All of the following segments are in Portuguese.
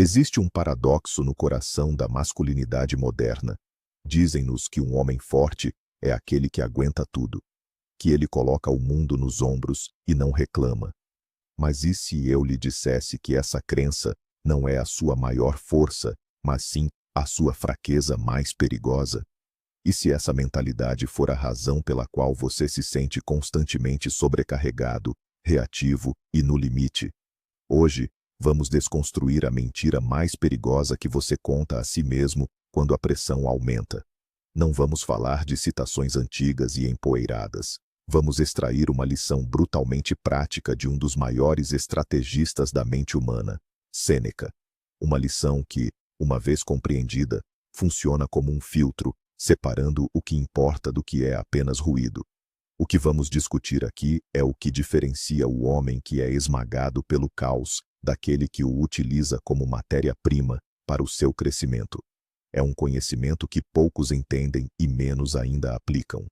Existe um paradoxo no coração da masculinidade moderna. Dizem-nos que um homem forte é aquele que aguenta tudo, que ele coloca o mundo nos ombros e não reclama. Mas e se eu lhe dissesse que essa crença não é a sua maior força, mas sim a sua fraqueza mais perigosa? E se essa mentalidade for a razão pela qual você se sente constantemente sobrecarregado, reativo e no limite? Hoje, vamos desconstruir a mentira mais perigosa que você conta a si mesmo quando a pressão aumenta. Não vamos falar de citações antigas e empoeiradas. Vamos extrair uma lição brutalmente prática de um dos maiores estrategistas da mente humana, Sêneca. Uma lição que, uma vez compreendida, funciona como um filtro, separando o que importa do que é apenas ruído. O que vamos discutir aqui é o que diferencia o homem que é esmagado pelo caos daquele que o utiliza como matéria-prima para o seu crescimento. É um conhecimento que poucos entendem e menos ainda aplicam.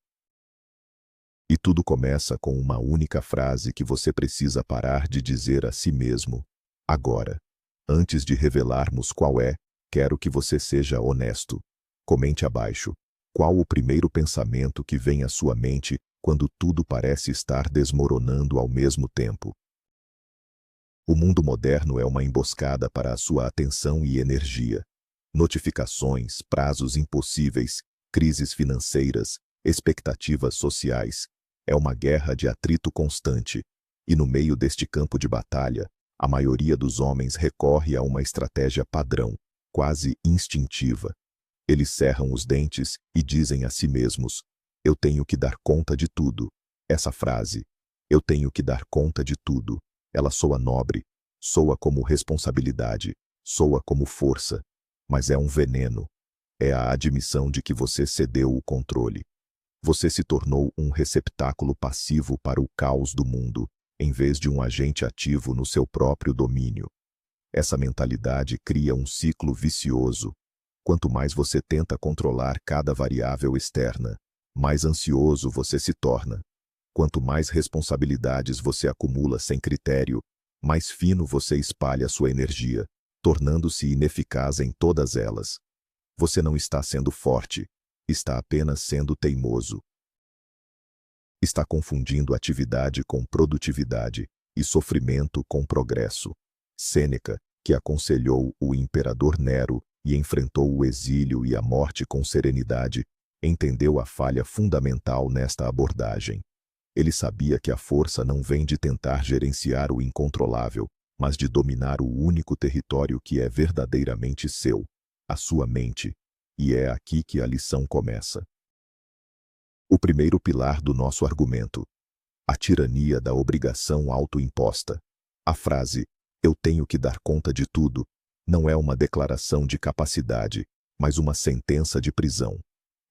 E tudo começa com uma única frase que você precisa parar de dizer a si mesmo. Agora, antes de revelarmos qual é, quero que você seja honesto. Comente abaixo. Qual o primeiro pensamento que vem à sua mente quando tudo parece estar desmoronando ao mesmo tempo? O mundo moderno é uma emboscada para a sua atenção e energia. Notificações, prazos impossíveis, crises financeiras, expectativas sociais. É uma guerra de atrito constante. E no meio deste campo de batalha, a maioria dos homens recorre a uma estratégia padrão, quase instintiva. Eles cerram os dentes e dizem a si mesmos: eu tenho que dar conta de tudo. Essa frase, eu tenho que dar conta de tudo, ela soa nobre, soa como responsabilidade, soa como força, mas é um veneno. É a admissão de que você cedeu o controle. Você se tornou um receptáculo passivo para o caos do mundo, em vez de um agente ativo no seu próprio domínio. Essa mentalidade cria um ciclo vicioso. Quanto mais você tenta controlar cada variável externa, mais ansioso você se torna. Quanto mais responsabilidades você acumula sem critério, mais fino você espalha sua energia, tornando-se ineficaz em todas elas. Você não está sendo forte, está apenas sendo teimoso. Está confundindo atividade com produtividade e sofrimento com progresso. Sêneca, que aconselhou o imperador Nero e enfrentou o exílio e a morte com serenidade, entendeu a falha fundamental nesta abordagem. Ele sabia que a força não vem de tentar gerenciar o incontrolável, mas de dominar o único território que é verdadeiramente seu, a sua mente. E é aqui que a lição começa. O primeiro pilar do nosso argumento: a tirania da obrigação autoimposta. A frase, eu tenho que dar conta de tudo, não é uma declaração de capacidade, mas uma sentença de prisão.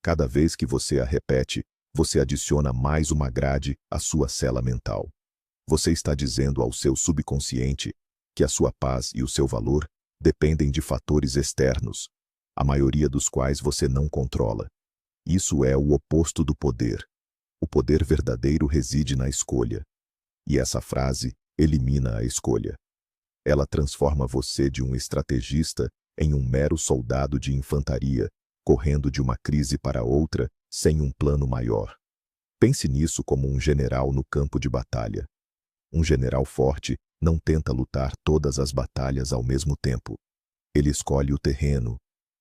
Cada vez que você a repete, você adiciona mais uma grade à sua cela mental. Você está dizendo ao seu subconsciente que a sua paz e o seu valor dependem de fatores externos, a maioria dos quais você não controla. Isso é o oposto do poder. O poder verdadeiro reside na escolha. E essa frase elimina a escolha. Ela transforma você de um estrategista em um mero soldado de infantaria, correndo de uma crise para outra, sem um plano maior. Pense nisso como um general no campo de batalha. Um general forte não tenta lutar todas as batalhas ao mesmo tempo. Ele escolhe o terreno.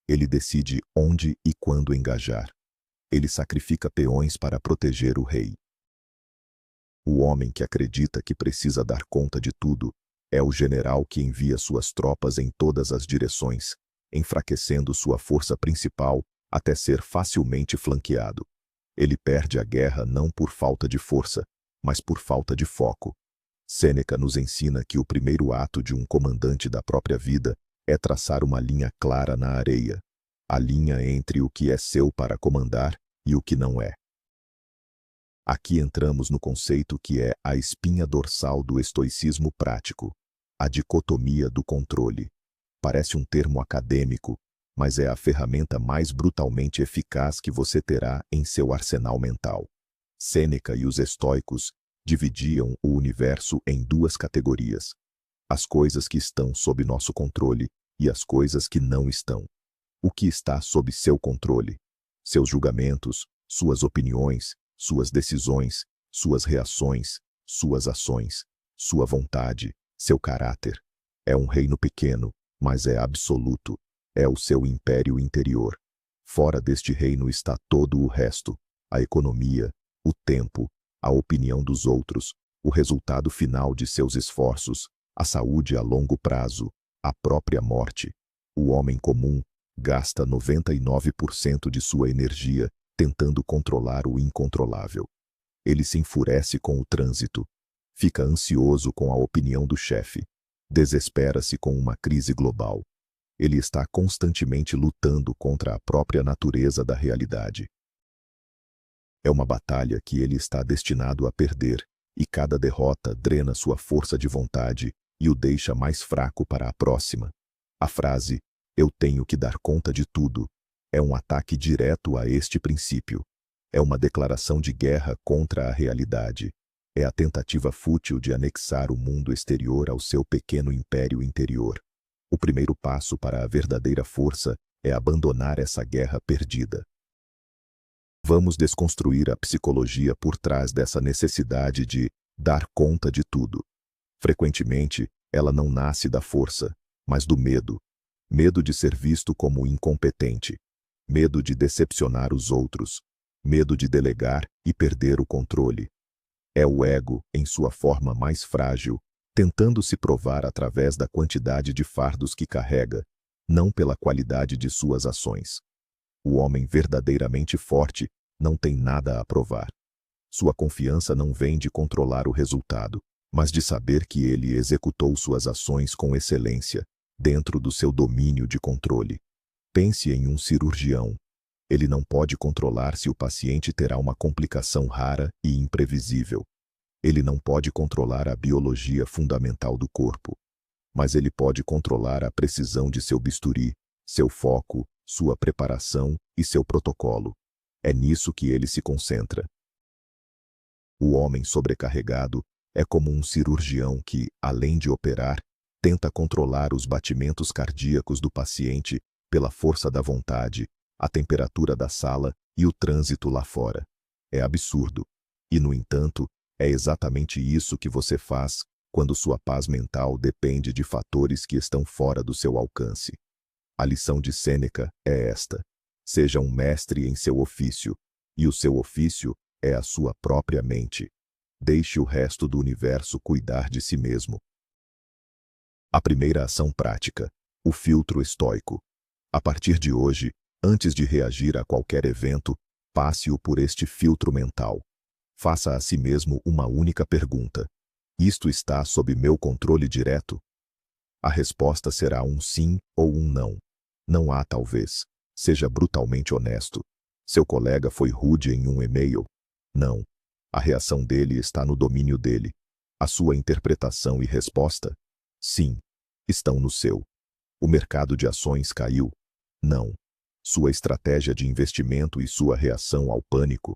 Ele decide onde e quando engajar. Ele sacrifica peões para proteger o rei. O homem que acredita que precisa dar conta de tudo é o general que envia suas tropas em todas as direções, enfraquecendo sua força principal até ser facilmente flanqueado. Ele perde a guerra não por falta de força, mas por falta de foco. Sêneca nos ensina que o primeiro ato de um comandante da própria vida é traçar uma linha clara na areia, a linha entre o que é seu para comandar e o que não é. Aqui entramos no conceito que é a espinha dorsal do estoicismo prático, a dicotomia do controle. Parece um termo acadêmico, mas é a ferramenta mais brutalmente eficaz que você terá em seu arsenal mental. Sêneca e os estoicos dividiam o universo em duas categorias: as coisas que estão sob nosso controle e as coisas que não estão. O que está sob seu controle? Seus julgamentos, suas opiniões, suas decisões, suas reações, suas ações, sua vontade, seu caráter. É um reino pequeno, mas é absoluto. É o seu império interior. Fora deste reino está todo o resto: a economia, o tempo, a opinião dos outros, o resultado final de seus esforços, a saúde a longo prazo, a própria morte. O homem comum gasta 99% de sua energia tentando controlar o incontrolável. Ele se enfurece com o trânsito, fica ansioso com a opinião do chefe, desespera-se com uma crise global. Ele está constantemente lutando contra a própria natureza da realidade. É uma batalha que ele está destinado a perder, e cada derrota drena sua força de vontade e o deixa mais fraco para a próxima. A frase, "eu tenho que dar conta de tudo", é um ataque direto a este princípio. É uma declaração de guerra contra a realidade. É a tentativa fútil de anexar o mundo exterior ao seu pequeno império interior. O primeiro passo para a verdadeira força é abandonar essa guerra perdida. Vamos desconstruir a psicologia por trás dessa necessidade de dar conta de tudo. Frequentemente, ela não nasce da força, mas do medo. Medo de ser visto como incompetente. Medo de decepcionar os outros. Medo de delegar e perder o controle. É o ego, em sua forma mais frágil, tentando se provar através da quantidade de fardos que carrega, não pela qualidade de suas ações. O homem verdadeiramente forte não tem nada a provar. Sua confiança não vem de controlar o resultado, mas de saber que ele executou suas ações com excelência, dentro do seu domínio de controle. Pense em um cirurgião. Ele não pode controlar se o paciente terá uma complicação rara e imprevisível. Ele não pode controlar a biologia fundamental do corpo, mas ele pode controlar a precisão de seu bisturi, seu foco, sua preparação e seu protocolo. É nisso que ele se concentra. O homem sobrecarregado é como um cirurgião que, além de operar, tenta controlar os batimentos cardíacos do paciente pela força da vontade, a temperatura da sala e o trânsito lá fora. É absurdo. E, no entanto, é exatamente isso que você faz quando sua paz mental depende de fatores que estão fora do seu alcance. A lição de Sêneca é esta: seja um mestre em seu ofício, e o seu ofício é a sua própria mente. Deixe o resto do universo cuidar de si mesmo. A primeira ação prática: o filtro estoico. A partir de hoje, antes de reagir a qualquer evento, passe-o por este filtro mental. Faça a si mesmo uma única pergunta: isto está sob meu controle direto? A resposta será um sim ou um não. Não há talvez. Seja brutalmente honesto. Seu colega foi rude em um e-mail? Não. A reação dele está no domínio dele. A sua interpretação e resposta? Sim. Estão no seu. O mercado de ações caiu? Não. Sua estratégia de investimento e sua reação ao pânico?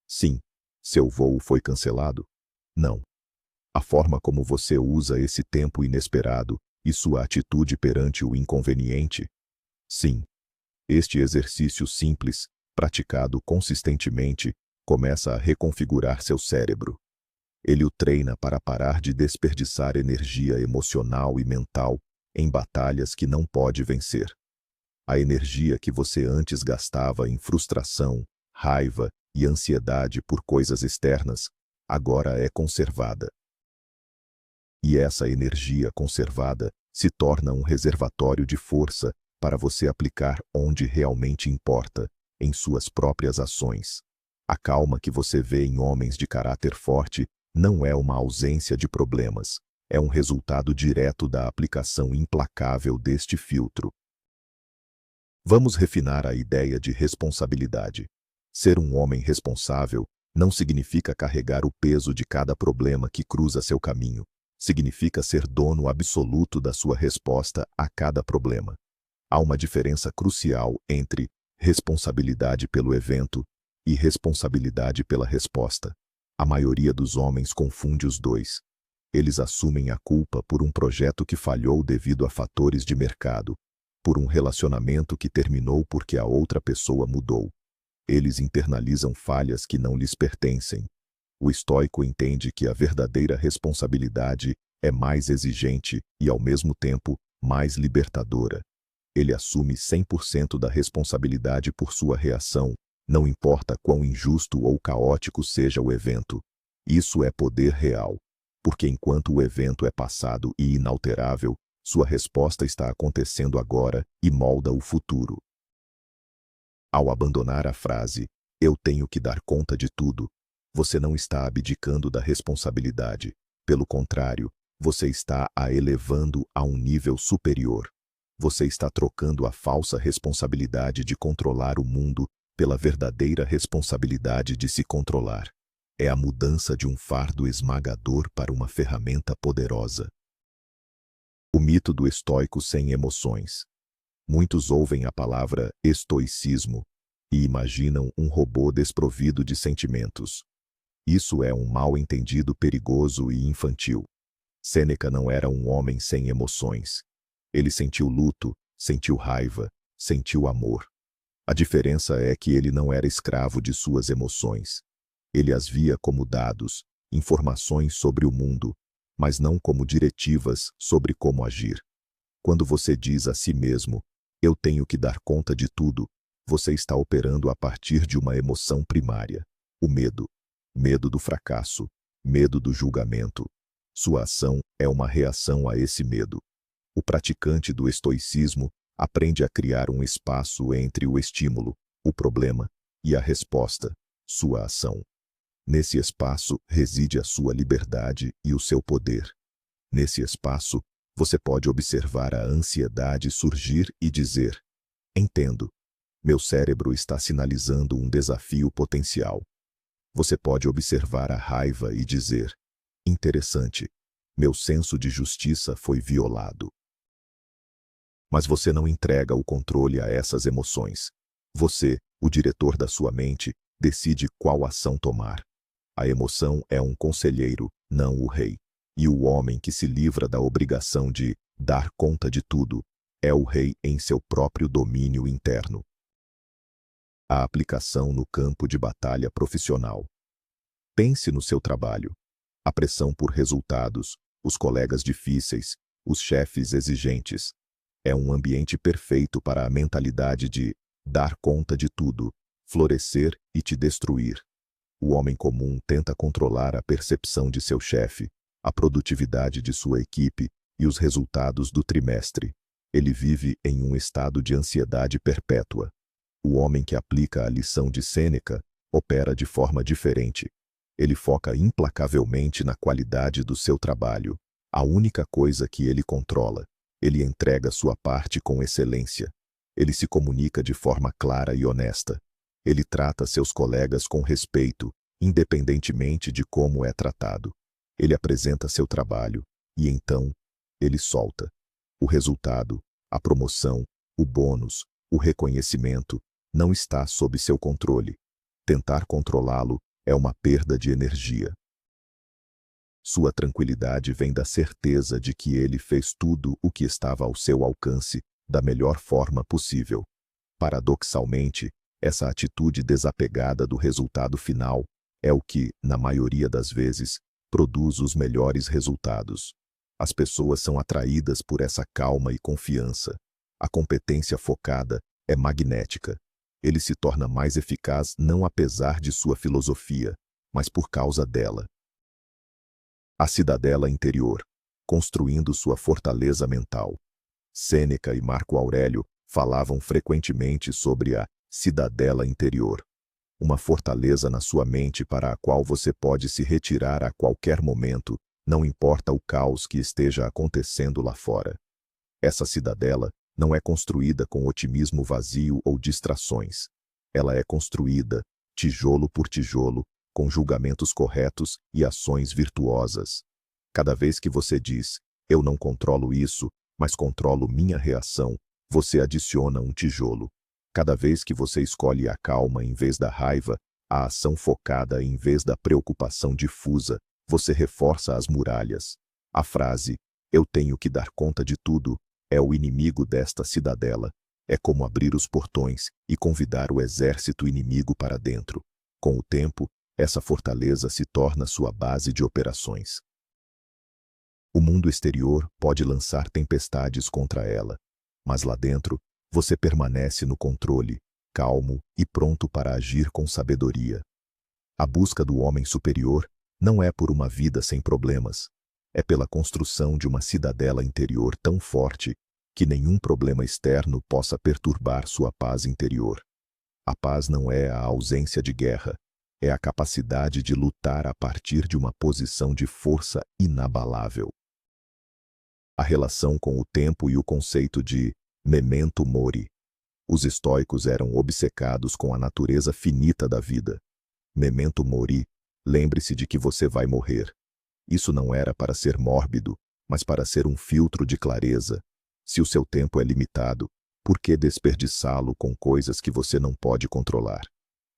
Sim. Seu voo foi cancelado? Não. A forma como você usa esse tempo inesperado e sua atitude perante o inconveniente? Sim. Este exercício simples, praticado consistentemente, começa a reconfigurar seu cérebro. Ele o treina para parar de desperdiçar energia emocional e mental em batalhas que não pode vencer. A energia que você antes gastava em frustração, raiva e ansiedade por coisas externas, agora é conservada. E essa energia conservada se torna um reservatório de força para você aplicar onde realmente importa, em suas próprias ações. A calma que você vê em homens de caráter forte não é uma ausência de problemas, é um resultado direto da aplicação implacável deste filtro. Vamos refinar a ideia de responsabilidade. Ser um homem responsável não significa carregar o peso de cada problema que cruza seu caminho. Significa ser dono absoluto da sua resposta a cada problema. Há uma diferença crucial entre responsabilidade pelo evento e responsabilidade pela resposta. A maioria dos homens confunde os dois. Eles assumem a culpa por um projeto que falhou devido a fatores de mercado, por um relacionamento que terminou porque a outra pessoa mudou. Eles internalizam falhas que não lhes pertencem. O estoico entende que a verdadeira responsabilidade é mais exigente e, ao mesmo tempo, mais libertadora. Ele assume 100% da responsabilidade por sua reação, não importa quão injusto ou caótico seja o evento. Isso é poder real, porque enquanto o evento é passado e inalterável, sua resposta está acontecendo agora e molda o futuro. Ao abandonar a frase, "eu tenho que dar conta de tudo", você não está abdicando da responsabilidade. Pelo contrário, você está a elevando a um nível superior. Você está trocando a falsa responsabilidade de controlar o mundo pela verdadeira responsabilidade de se controlar. É a mudança de um fardo esmagador para uma ferramenta poderosa. O mito do estoico sem emoções. Muitos ouvem a palavra estoicismo e imaginam um robô desprovido de sentimentos. Isso é um mal-entendido perigoso e infantil. Sêneca não era um homem sem emoções. Ele sentiu luto, sentiu raiva, sentiu amor. A diferença é que ele não era escravo de suas emoções. Ele as via como dados, informações sobre o mundo, mas não como diretivas sobre como agir. Quando você diz a si mesmo, "eu tenho que dar conta de tudo", você está operando a partir de uma emoção primária: o medo. Medo do fracasso, medo do julgamento. Sua ação é uma reação a esse medo. O praticante do estoicismo aprende a criar um espaço entre o estímulo, o problema, e a resposta, sua ação. Nesse espaço reside a sua liberdade e o seu poder. Nesse espaço, você pode observar a ansiedade surgir e dizer: "Entendo. Meu cérebro está sinalizando um desafio potencial." Você pode observar a raiva e dizer: "Interessante. Meu senso de justiça foi violado." Mas você não entrega o controle a essas emoções. Você, o diretor da sua mente, decide qual ação tomar. A emoção é um conselheiro, não o rei. E o homem que se livra da obrigação de dar conta de tudo é o rei em seu próprio domínio interno. A aplicação no campo de batalha profissional. Pense no seu trabalho. A pressão por resultados, os colegas difíceis, os chefes exigentes. É um ambiente perfeito para a mentalidade de dar conta de tudo, florescer e te destruir. O homem comum tenta controlar a percepção de seu chefe, a produtividade de sua equipe e os resultados do trimestre. Ele vive em um estado de ansiedade perpétua. O homem que aplica a lição de Sêneca opera de forma diferente. Ele foca implacavelmente na qualidade do seu trabalho, a única coisa que ele controla. Ele entrega sua parte com excelência. Ele se comunica de forma clara e honesta. Ele trata seus colegas com respeito, independentemente de como é tratado. Ele apresenta seu trabalho, e então, ele solta. O resultado, a promoção, o bônus, o reconhecimento, não está sob seu controle. Tentar controlá-lo é uma perda de energia. Sua tranquilidade vem da certeza de que ele fez tudo o que estava ao seu alcance, da melhor forma possível. Paradoxalmente, essa atitude desapegada do resultado final é o que, na maioria das vezes, produz os melhores resultados. As pessoas são atraídas por essa calma e confiança. A competência focada é magnética. Ele se torna mais eficaz não apesar de sua filosofia, mas por causa dela. A cidadela interior, construindo sua fortaleza mental. Sêneca e Marco Aurélio falavam frequentemente sobre a cidadela interior, uma fortaleza na sua mente para a qual você pode se retirar a qualquer momento, não importa o caos que esteja acontecendo lá fora. Essa cidadela não é construída com otimismo vazio ou distrações. Ela é construída, tijolo por tijolo, com julgamentos corretos e ações virtuosas. Cada vez que você diz, "eu não controlo isso, mas controlo minha reação", você adiciona um tijolo. Cada vez que você escolhe a calma em vez da raiva, a ação focada em vez da preocupação difusa, você reforça as muralhas. A frase, "eu tenho que dar conta de tudo", é o inimigo desta cidadela. É como abrir os portões e convidar o exército inimigo para dentro. Com o tempo, essa fortaleza se torna sua base de operações. O mundo exterior pode lançar tempestades contra ela, mas lá dentro, você permanece no controle, calmo e pronto para agir com sabedoria. A busca do homem superior não é por uma vida sem problemas, é pela construção de uma cidadela interior tão forte que nenhum problema externo possa perturbar sua paz interior. A paz não é a ausência de guerra, é a capacidade de lutar a partir de uma posição de força inabalável. A relação com o tempo e o conceito de memento mori. Os estoicos eram obcecados com a natureza finita da vida. Memento mori, lembre-se de que você vai morrer. Isso não era para ser mórbido, mas para ser um filtro de clareza. Se o seu tempo é limitado, por que desperdiçá-lo com coisas que você não pode controlar?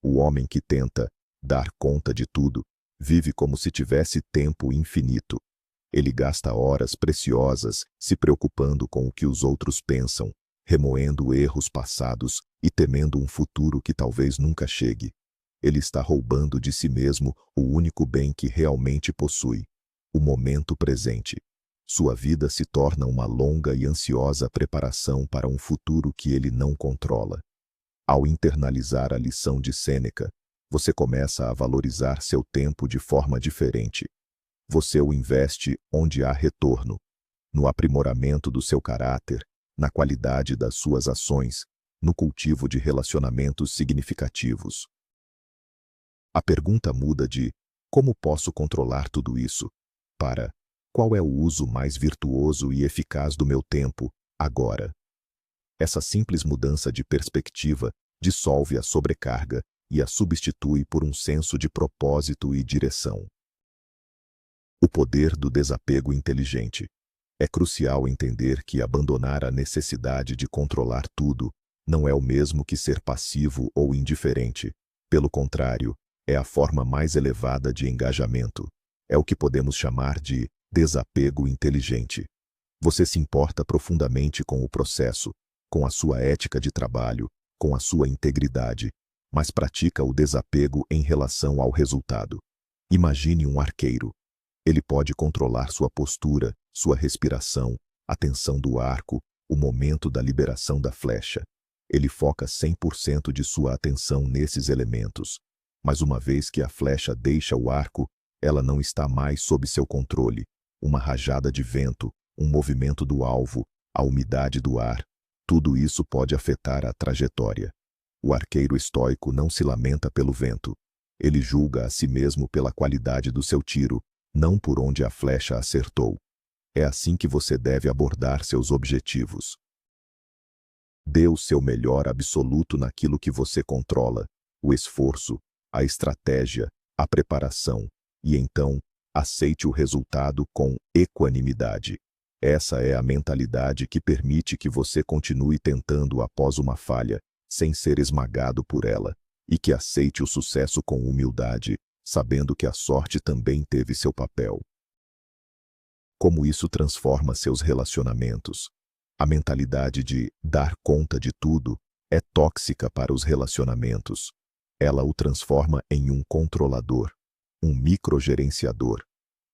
O homem que tenta dar conta de tudo vive como se tivesse tempo infinito. Ele gasta horas preciosas se preocupando com o que os outros pensam, remoendo erros passados e temendo um futuro que talvez nunca chegue. Ele está roubando de si mesmo o único bem que realmente possui, o momento presente. Sua vida se torna uma longa e ansiosa preparação para um futuro que ele não controla. Ao internalizar a lição de Sêneca, você começa a valorizar seu tempo de forma diferente. Você o investe onde há retorno, no aprimoramento do seu caráter, na qualidade das suas ações, no cultivo de relacionamentos significativos. A pergunta muda de "como posso controlar tudo isso?" para "qual é o uso mais virtuoso e eficaz do meu tempo, agora?" Essa simples mudança de perspectiva dissolve a sobrecarga e a substitui por um senso de propósito e direção. O poder do desapego inteligente. É crucial entender que abandonar a necessidade de controlar tudo não é o mesmo que ser passivo ou indiferente. Pelo contrário, é a forma mais elevada de engajamento. É o que podemos chamar de desapego inteligente. Você se importa profundamente com o processo, com a sua ética de trabalho, com a sua integridade, mas pratica o desapego em relação ao resultado. Imagine um arqueiro. Ele pode controlar sua postura, sua respiração, a tensão do arco, o momento da liberação da flecha. Ele foca 100% de sua atenção nesses elementos. Mas uma vez que a flecha deixa o arco, ela não está mais sob seu controle. Uma rajada de vento, um movimento do alvo, a umidade do ar, tudo isso pode afetar a trajetória. O arqueiro estoico não se lamenta pelo vento. Ele julga a si mesmo pela qualidade do seu tiro, não por onde a flecha acertou. É assim que você deve abordar seus objetivos. Dê o seu melhor absoluto naquilo que você controla, o esforço, a estratégia, a preparação, e então, aceite o resultado com equanimidade. Essa é a mentalidade que permite que você continue tentando após uma falha, sem ser esmagado por ela, e que aceite o sucesso com humildade, sabendo que a sorte também teve seu papel. Como isso transforma seus relacionamentos? A mentalidade de dar conta de tudo é tóxica para os relacionamentos. Ela o transforma em um controlador, um microgerenciador.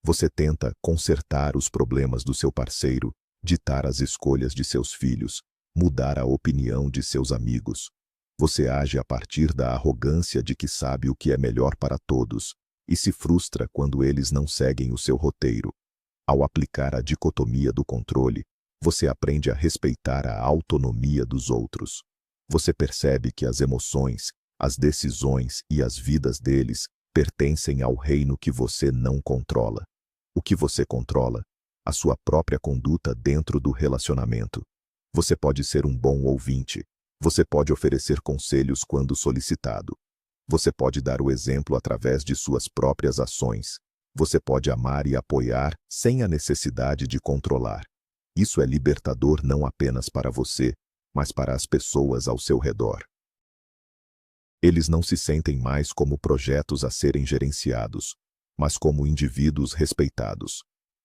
Você tenta consertar os problemas do seu parceiro, ditar as escolhas de seus filhos, mudar a opinião de seus amigos. Você age a partir da arrogância de que sabe o que é melhor para todos e se frustra quando eles não seguem o seu roteiro. Ao aplicar a dicotomia do controle, você aprende a respeitar a autonomia dos outros. Você percebe que as emoções, as decisões e as vidas deles pertencem ao reino que você não controla. O que você controla? A sua própria conduta dentro do relacionamento. Você pode ser um bom ouvinte. Você pode oferecer conselhos quando solicitado. Você pode dar o exemplo através de suas próprias ações. Você pode amar e apoiar sem a necessidade de controlar. Isso é libertador não apenas para você, mas para as pessoas ao seu redor. Eles não se sentem mais como projetos a serem gerenciados, mas como indivíduos respeitados.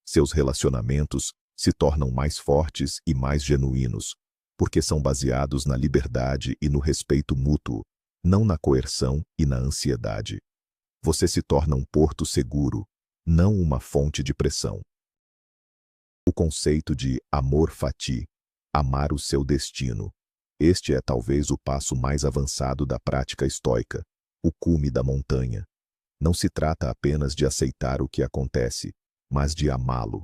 Seus relacionamentos se tornam mais fortes e mais genuínos, porque são baseados na liberdade e no respeito mútuo, não na coerção e na ansiedade. Você se torna um porto seguro, não uma fonte de pressão. O conceito de amor fati, amar o seu destino. Este é talvez o passo mais avançado da prática estoica, o cume da montanha. Não se trata apenas de aceitar o que acontece, mas de amá-lo.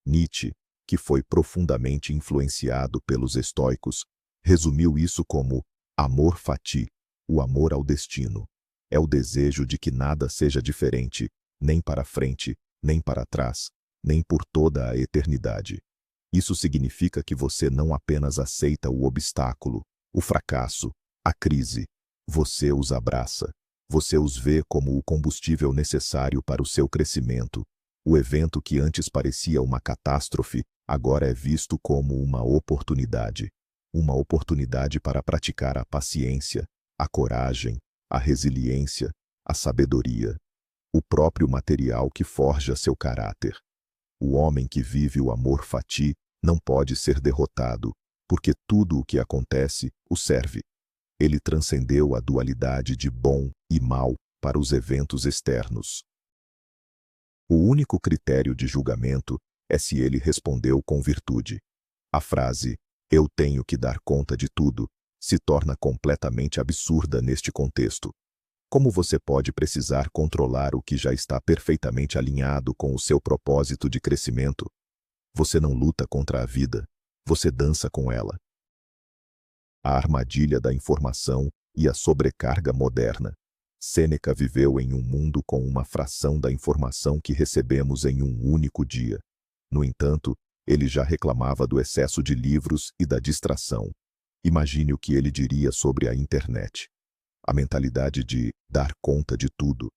Nietzsche, que foi profundamente influenciado pelos estoicos, resumiu isso como amor fati, o amor ao destino. É o desejo de que nada seja diferente, nem para frente, nem para trás, nem por toda a eternidade. Isso significa que você não apenas aceita o obstáculo, o fracasso, a crise. Você os abraça. Você os vê como o combustível necessário para o seu crescimento. O evento que antes parecia uma catástrofe, agora é visto como uma oportunidade. Uma oportunidade para praticar a paciência, a coragem, a resiliência, a sabedoria. O próprio material que forja seu caráter. O homem que vive o amor fati não pode ser derrotado, porque tudo o que acontece o serve. Ele transcendeu a dualidade de bom e mal para os eventos externos. O único critério de julgamento é se ele respondeu com virtude. A frase, "eu tenho que dar conta de tudo", se torna completamente absurda neste contexto. Como você pode precisar controlar o que já está perfeitamente alinhado com o seu propósito de crescimento? Você não luta contra a vida, você dança com ela. A armadilha da informação e a sobrecarga moderna. Sêneca viveu em um mundo com uma fração da informação que recebemos em um único dia. No entanto, ele já reclamava do excesso de livros e da distração. Imagine o que ele diria sobre a internet. A mentalidade de dar conta de tudo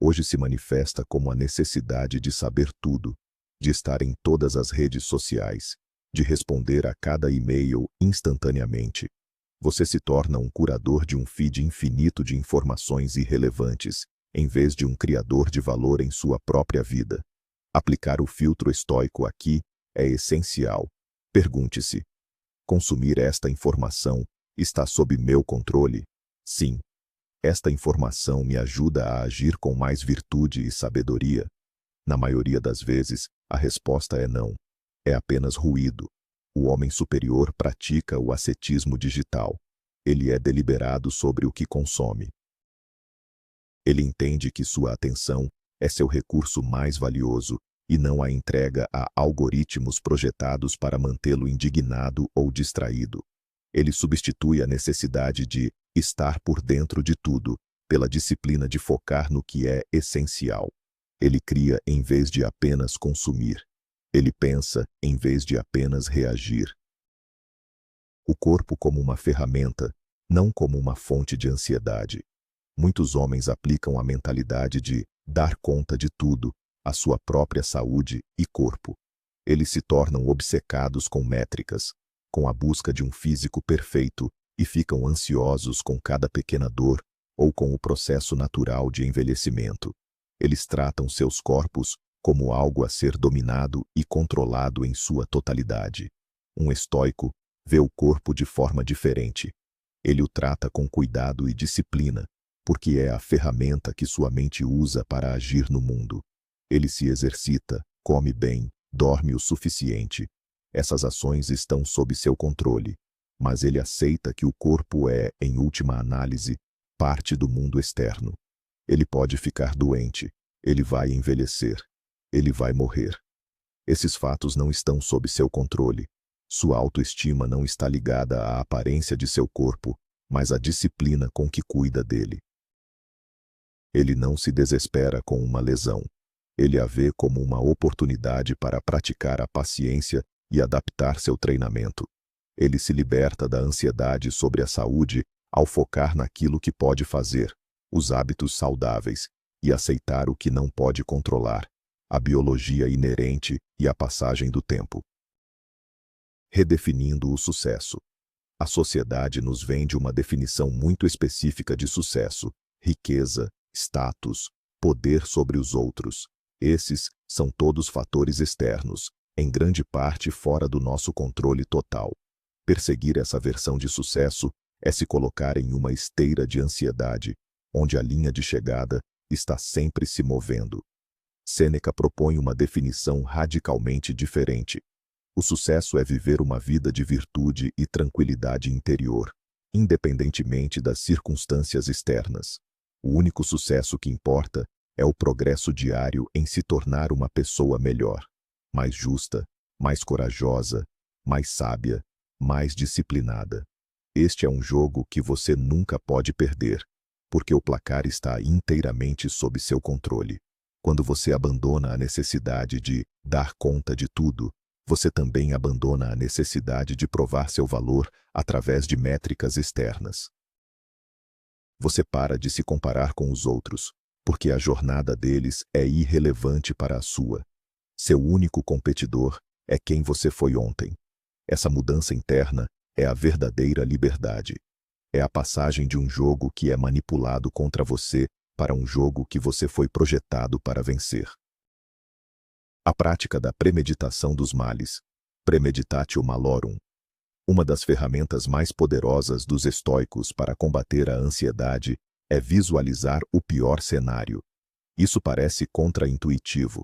hoje se manifesta como a necessidade de saber tudo, de estar em todas as redes sociais, de responder a cada e-mail instantaneamente. Você se torna um curador de um feed infinito de informações irrelevantes, em vez de um criador de valor em sua própria vida. Aplicar o filtro estoico aqui é essencial. Pergunte-se: consumir esta informação está sob meu controle? Sim. Esta informação me ajuda a agir com mais virtude e sabedoria? Na maioria das vezes, a resposta é não. É apenas ruído. O homem superior pratica o ascetismo digital. Ele é deliberado sobre o que consome. Ele entende que sua atenção é seu recurso mais valioso e não a entrega a algoritmos projetados para mantê-lo indignado ou distraído. Ele substitui a necessidade de estar por dentro de tudo pela disciplina de focar no que é essencial. Ele cria em vez de apenas consumir. Ele pensa em vez de apenas reagir. O corpo como uma ferramenta, não como uma fonte de ansiedade. Muitos homens aplicam a mentalidade de dar conta de tudo, a sua própria saúde e corpo. Eles se tornam obcecados com métricas, com a busca de um físico perfeito e ficam ansiosos com cada pequena dor ou com o processo natural de envelhecimento. Eles tratam seus corpos como algo a ser dominado e controlado em sua totalidade. Um estoico vê o corpo de forma diferente. Ele o trata com cuidado e disciplina, porque é a ferramenta que sua mente usa para agir no mundo. Ele se exercita, come bem, dorme o suficiente. Essas ações estão sob seu controle, mas ele aceita que o corpo é, em última análise, parte do mundo externo. Ele pode ficar doente, ele vai envelhecer, ele vai morrer. Esses fatos não estão sob seu controle. Sua autoestima não está ligada à aparência de seu corpo, mas à disciplina com que cuida dele. Ele não se desespera com uma lesão. Ele a vê como uma oportunidade para praticar a paciência e adaptar seu treinamento. Ele se liberta da ansiedade sobre a saúde ao focar naquilo que pode fazer, os hábitos saudáveis, e aceitar o que não pode controlar, a biologia inerente e a passagem do tempo. Redefinindo o sucesso. A sociedade nos vende uma definição muito específica de sucesso: riqueza, status, poder sobre os outros. Esses são todos fatores externos, em grande parte fora do nosso controle total. Perseguir essa versão de sucesso é se colocar em uma esteira de ansiedade, onde a linha de chegada está sempre se movendo. Sêneca propõe uma definição radicalmente diferente. O sucesso é viver uma vida de virtude e tranquilidade interior, independentemente das circunstâncias externas. O único sucesso que importa é o progresso diário em se tornar uma pessoa melhor, mais justa, mais corajosa, mais sábia, mais disciplinada. Este é um jogo que você nunca pode perder, porque o placar está inteiramente sob seu controle. Quando você abandona a necessidade de dar conta de tudo, você também abandona a necessidade de provar seu valor através de métricas externas. Você para de se comparar com os outros, porque a jornada deles é irrelevante para a sua. Seu único competidor é quem você foi ontem. Essa mudança interna é a verdadeira liberdade. É a passagem de um jogo que é manipulado contra você para um jogo que você foi projetado para vencer. A prática da premeditação dos males, premeditatio malorum. Uma das ferramentas mais poderosas dos estoicos para combater a ansiedade é visualizar o pior cenário. Isso parece contraintuitivo.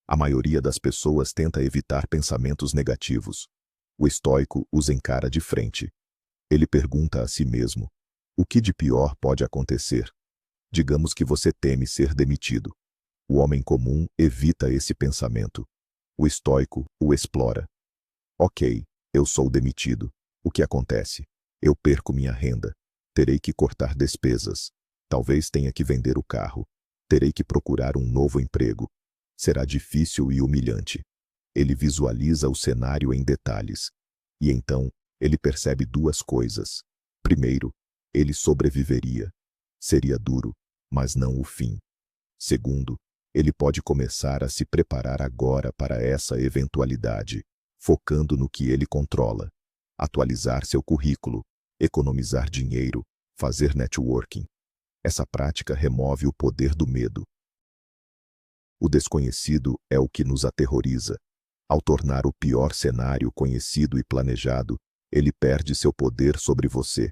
A maioria das pessoas tenta evitar pensamentos negativos. O estoico os encara de frente. Ele pergunta a si mesmo: o que de pior pode acontecer? Digamos que você teme ser demitido. O homem comum evita esse pensamento. O estoico o explora. Ok, eu sou demitido. O que acontece? Eu perco minha renda. Terei que cortar despesas. Talvez tenha que vender o carro. Terei que procurar um novo emprego. Será difícil e humilhante. Ele visualiza o cenário em detalhes. E então, ele percebe duas coisas. Primeiro, ele sobreviveria. Seria duro, mas não o fim. Segundo, ele pode começar a se preparar agora para essa eventualidade, focando no que ele controla. Atualizar seu currículo, economizar dinheiro, fazer networking. Essa prática remove o poder do medo. O desconhecido é o que nos aterroriza. Ao tornar o pior cenário conhecido e planejado, ele perde seu poder sobre você.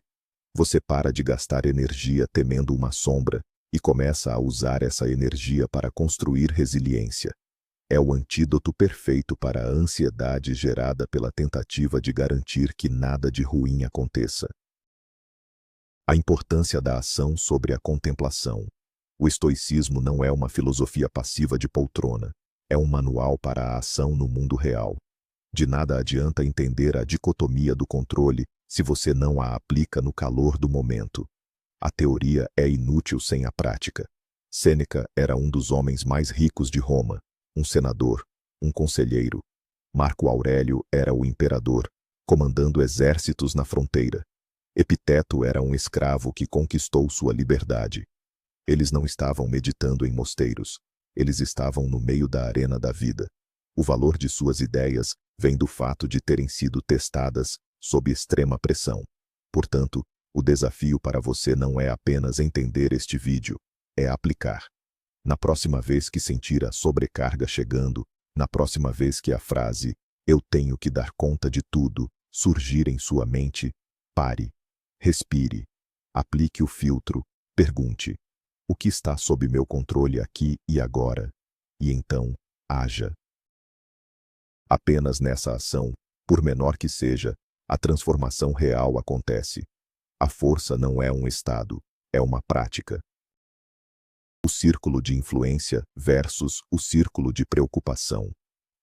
Você para de gastar energia temendo uma sombra e começa a usar essa energia para construir resiliência. É o antídoto perfeito para a ansiedade gerada pela tentativa de garantir que nada de ruim aconteça. A importância da ação sobre a contemplação. O estoicismo não é uma filosofia passiva de poltrona, é um manual para a ação no mundo real. De nada adianta entender a dicotomia do controle se você não a aplica no calor do momento. A teoria é inútil sem a prática. Sêneca era um dos homens mais ricos de Roma, um senador, um conselheiro. Marco Aurélio era o imperador, comandando exércitos na fronteira. Epiteto era um escravo que conquistou sua liberdade. Eles não estavam meditando em mosteiros. Eles estavam no meio da arena da vida. O valor de suas ideias vem do fato de terem sido testadas sob extrema pressão. Portanto, o desafio para você não é apenas entender este vídeo, é aplicar. Na próxima vez que sentir a sobrecarga chegando, na próxima vez que a frase "eu tenho que dar conta de tudo" surgir em sua mente, pare, respire, aplique o filtro, pergunte: o que está sob meu controle aqui e agora? E então, haja. Apenas nessa ação, por menor que seja, a transformação real acontece. A força não é um estado, é uma prática. O círculo de influência versus o círculo de preocupação.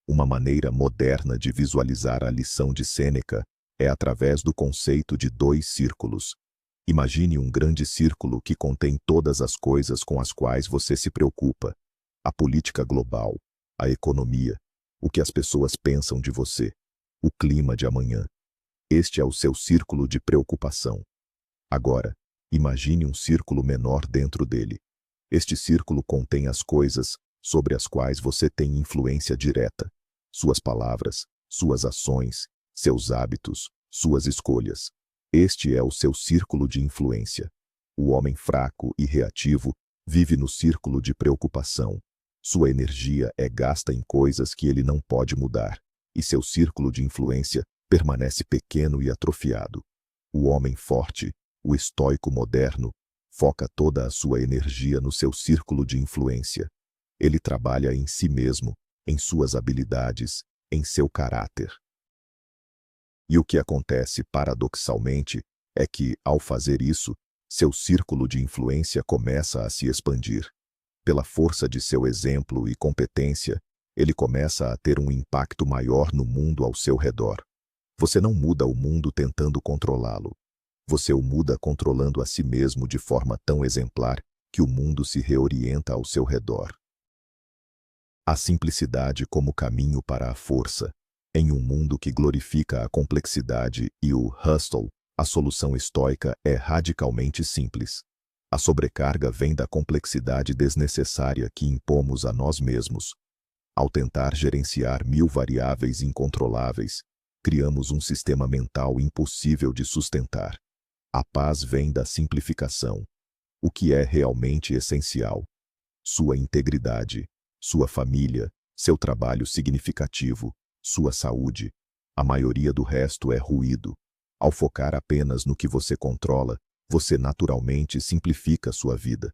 Uma maneira moderna de visualizar a lição de Sêneca é através do conceito de dois círculos. Imagine um grande círculo que contém todas as coisas com as quais você se preocupa: a política global, a economia, o que as pessoas pensam de você, o clima de amanhã. Este é o seu círculo de preocupação. Agora, imagine um círculo menor dentro dele. Este círculo contém as coisas sobre as quais você tem influência direta: suas palavras, suas ações, seus hábitos, suas escolhas. Este é o seu círculo de influência. O homem fraco e reativo vive no círculo de preocupação. Sua energia é gasta em coisas que ele não pode mudar, e seu círculo de influência permanece pequeno e atrofiado. O homem forte, o estoico moderno, foca toda a sua energia no seu círculo de influência. Ele trabalha em si mesmo, em suas habilidades, em seu caráter. E o que acontece, paradoxalmente, é que, ao fazer isso, seu círculo de influência começa a se expandir. Pela força de seu exemplo e competência, ele começa a ter um impacto maior no mundo ao seu redor. Você não muda o mundo tentando controlá-lo. Você o muda controlando a si mesmo de forma tão exemplar que o mundo se reorienta ao seu redor. A simplicidade como caminho para a força. Em um mundo que glorifica a complexidade e o hustle, a solução estoica é radicalmente simples. A sobrecarga vem da complexidade desnecessária que impomos a nós mesmos. Ao tentar gerenciar 1000 variáveis incontroláveis, criamos um sistema mental impossível de sustentar. A paz vem da simplificação. O que é realmente essencial? Sua integridade, sua família, seu trabalho significativo, sua saúde. A maioria do resto é ruído. Ao focar apenas no que você controla, você naturalmente simplifica sua vida.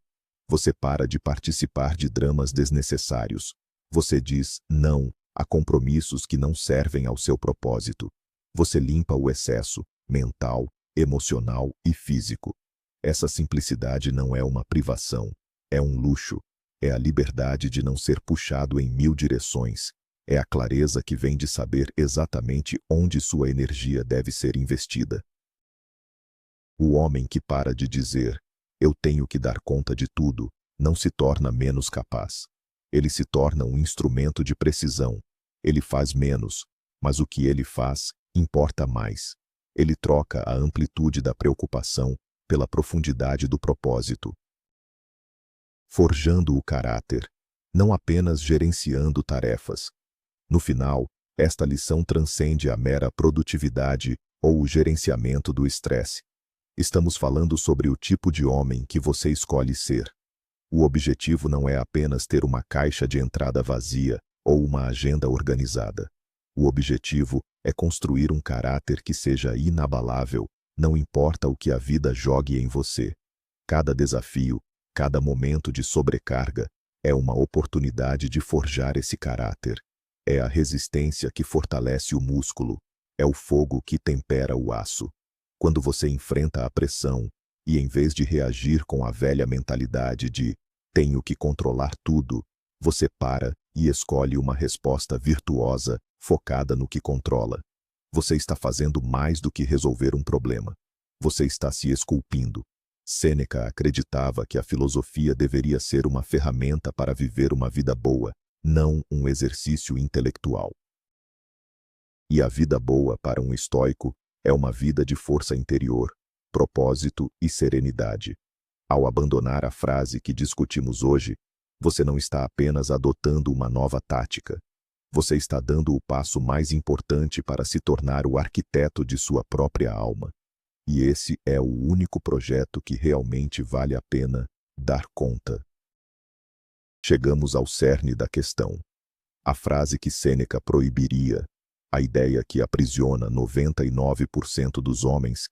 Você para de participar de dramas desnecessários. Você diz não a compromissos que não servem ao seu propósito. Você limpa o excesso mental, emocional e físico. Essa simplicidade não é uma privação, é um luxo. É a liberdade de não ser puxado em 1000 direções. É a clareza que vem de saber exatamente onde sua energia deve ser investida. O homem que para de dizer, eu tenho que dar conta de tudo, não se torna menos capaz. Ele se torna um instrumento de precisão. Ele faz menos, mas o que ele faz importa mais. Ele troca a amplitude da preocupação pela profundidade do propósito. Forjando o caráter, não apenas gerenciando tarefas. No final, esta lição transcende a mera produtividade ou o gerenciamento do estresse. Estamos falando sobre o tipo de homem que você escolhe ser. O objetivo não é apenas ter uma caixa de entrada vazia ou uma agenda organizada. O objetivo é construir um caráter que seja inabalável, não importa o que a vida jogue em você. Cada desafio, cada momento de sobrecarga, é uma oportunidade de forjar esse caráter. É a resistência que fortalece o músculo, é o fogo que tempera o aço. Quando você enfrenta a pressão, e em vez de reagir com a velha mentalidade de tenho que controlar tudo, você para e escolhe uma resposta virtuosa, focada no que controla. Você está fazendo mais do que resolver um problema. Você está se esculpindo. Sêneca acreditava que a filosofia deveria ser uma ferramenta para viver uma vida boa, não um exercício intelectual. E a vida boa para um estoico é uma vida de força interior, propósito e serenidade. Ao abandonar a frase que discutimos hoje, você não está apenas adotando uma nova tática. Você está dando o passo mais importante para se tornar o arquiteto de sua própria alma. E esse é o único projeto que realmente vale a pena dar conta. Chegamos ao cerne da questão. A frase que Sêneca proibiria, a ideia que aprisiona 99% dos homens,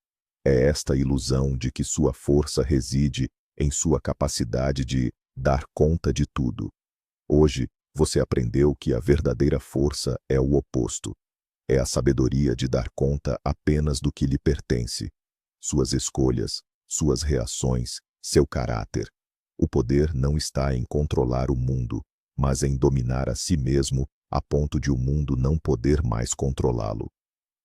é esta ilusão de que sua força reside em sua capacidade de dar conta de tudo. Hoje, você aprendeu que a verdadeira força é o oposto. É a sabedoria de dar conta apenas do que lhe pertence. Suas escolhas, suas reações, seu caráter. O poder não está em controlar o mundo, mas em dominar a si mesmo a ponto de o mundo não poder mais controlá-lo.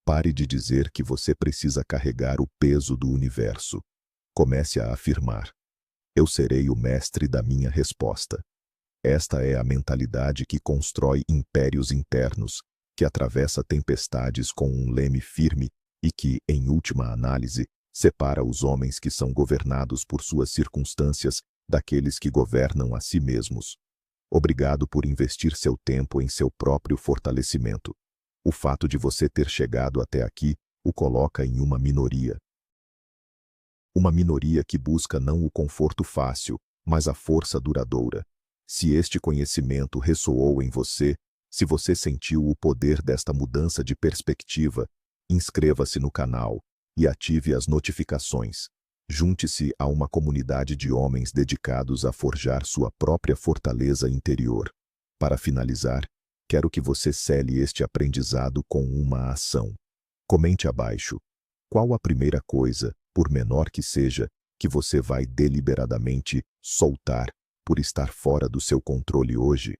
Pare de dizer que você precisa carregar o peso do universo. Comece a afirmar: eu serei o mestre da minha resposta. Esta é a mentalidade que constrói impérios internos, que atravessa tempestades com um leme firme e que, em última análise, separa os homens que são governados por suas circunstâncias daqueles que governam a si mesmos. Obrigado por investir seu tempo em seu próprio fortalecimento. O fato de você ter chegado até aqui o coloca em uma minoria. Uma minoria que busca não o conforto fácil, mas a força duradoura. Se este conhecimento ressoou em você, se você sentiu o poder desta mudança de perspectiva, inscreva-se no canal e ative as notificações. Junte-se a uma comunidade de homens dedicados a forjar sua própria fortaleza interior. Para finalizar, quero que você cele este aprendizado com uma ação. Comente abaixo. Qual a primeira coisa, por menor que seja, que você vai deliberadamente soltar por estar fora do seu controle hoje?